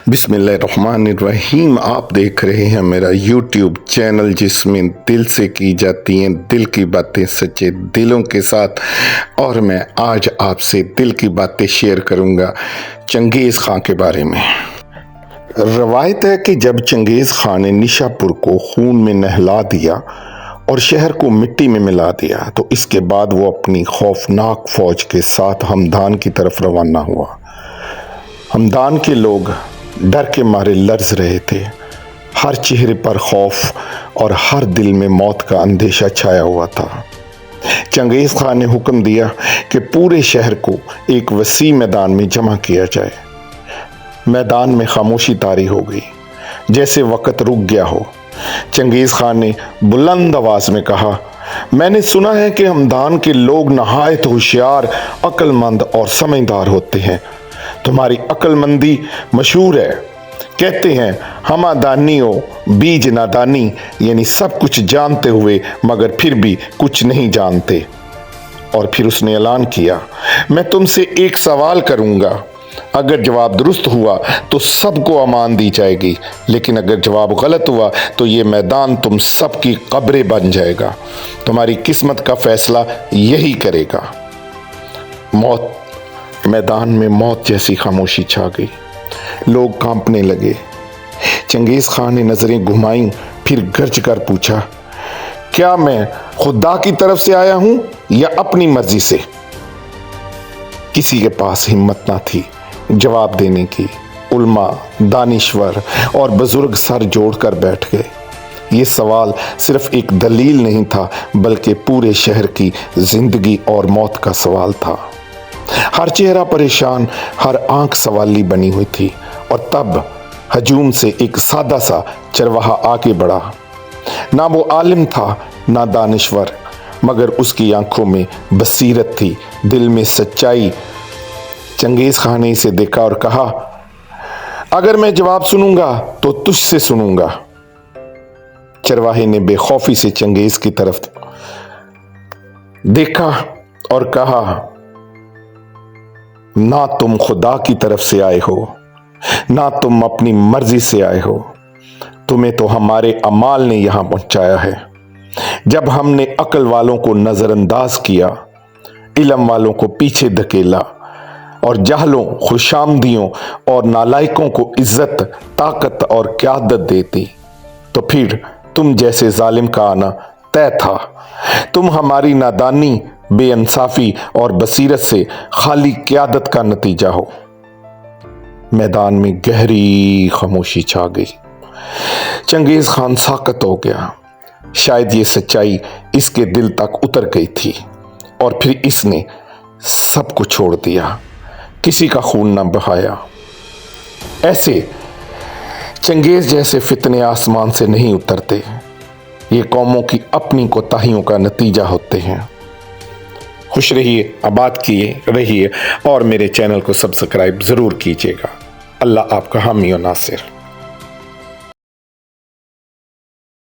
बिस्मिल्लाहिर्रहमानिर्रहीम। आप देख रहे हैं मेरा यूट्यूब चैनल जिसमें दिल से की जाती हैं दिल की बातें सच्चे दिलों के साथ। और मैं आज आपसे दिल की बातें शेयर करूंगा चंगेज़ खां के बारे में। रवायत है कि जब चंगेज़ खां ने निशापुर को खून में नहला दिया और शहर को मिट्टी में मिला दिया तो इसके बाद वो अपनी खौफनाक फौज के साथ हमदान की तरफ रवाना हुआ। हमदान के लोग डर के मारे लर्ज रहे थे। हर चेहरे पर खौफ और हर दिल में मौत का अंदेशा छाया हुआ था। चंगेज़ खां ने हुक्म दिया कि पूरे शहर को एक वसी मैदान में जमा किया जाए। मैदान में खामोशी तारी हो गई, जैसे वक़्त रुक गया हो। चंगेज़ खां ने बुलंद आवाज़ में कहा, मैंने सुना है कि हमदान के लोग नहायत होशियार, अक्लमंद और समझदार होते हैं। तुम्हारी अक्लमंदी मशहूर है। कहते हैं हमादानी हो बीज नादानी, यानी सब कुछ जानते हुए मगर फिर भी कुछ नहीं जानते। और फिर उसने ऐलान किया, मैं तुमसे एक सवाल करूंगा, अगर जवाब दुरुस्त हुआ तो सबको अमान दी जाएगी, लेकिन अगर जवाब गलत हुआ तो ये मैदान तुम सबकी कब्रें बन जाएगा। तुम्हारी किस्मत का फैसला यही करेगा। मौत। मैदान में मौत जैसी खामोशी छा गई। लोग कांपने लगे। चंगेज़ खां ने नजरें घुमाईं, फिर गरज कर पूछा, क्या मैं खुदा की तरफ से आया हूं या अपनी मर्जी से? किसी के पास हिम्मत ना थी जवाब देने की। उल्मा, दानिश्वर और बुजुर्ग सर जोड़कर बैठ गए। ये सवाल सिर्फ एक दलील नहीं था, बल्कि पूरे शहर की जिंदगी और मौत का सवाल था। हर चेहरा परेशान, हर आंख सवाली बनी हुई थी। और तब हजूम से एक सादा सा चरवाहा आगे बढ़ा। ना वो आलिम था ना दानिश्वर, मगर उसकी आंखों में बसीरत थी, दिल में सच्चाई। चंगेज़ खां ने इसे देखा और कहा, अगर मैं जवाब सुनूंगा तो तुझसे सुनूंगा। चरवाहे ने बेखौफी से चंगेज़ की तरफ देखा और कहा, ना तुम खुदा की तरफ से आए हो, ना तुम अपनी मर्जी से आए हो। तुम्हें तो हमारे अमाल ने यहां पहुंचाया है। जब हमने अक्ल वालों को नजरअंदाज किया, इल्म वालों को पीछे धकेला और जाहलों, खुशामदियों और नालायकों को इज्जत, ताकत और क़यादत देती, तो फिर तुम जैसे जालिम का आना तय था। तुम हमारी नादानी, बेइंसाफी और बसीरत से खाली क़यादत का नतीजा हो। मैदान में गहरी खामोशी छा गई। चंगेज़ खां साकत हो गया। शायद ये सच्चाई इसके दिल तक उतर गई थी और फिर इसने सब कुछ छोड़ दिया, किसी का खून न बहाया। ऐसे चंगेज़ जैसे फितने आसमान से नहीं उतरते, ये कौमों की अपनी कोताहियों का नतीजा होते हैं। खुश रहिए, आबाद किए रहिए और मेरे चैनल को सब्सक्राइब ज़रूर कीजिएगा। अल्लाह आपका हामी और नासिर।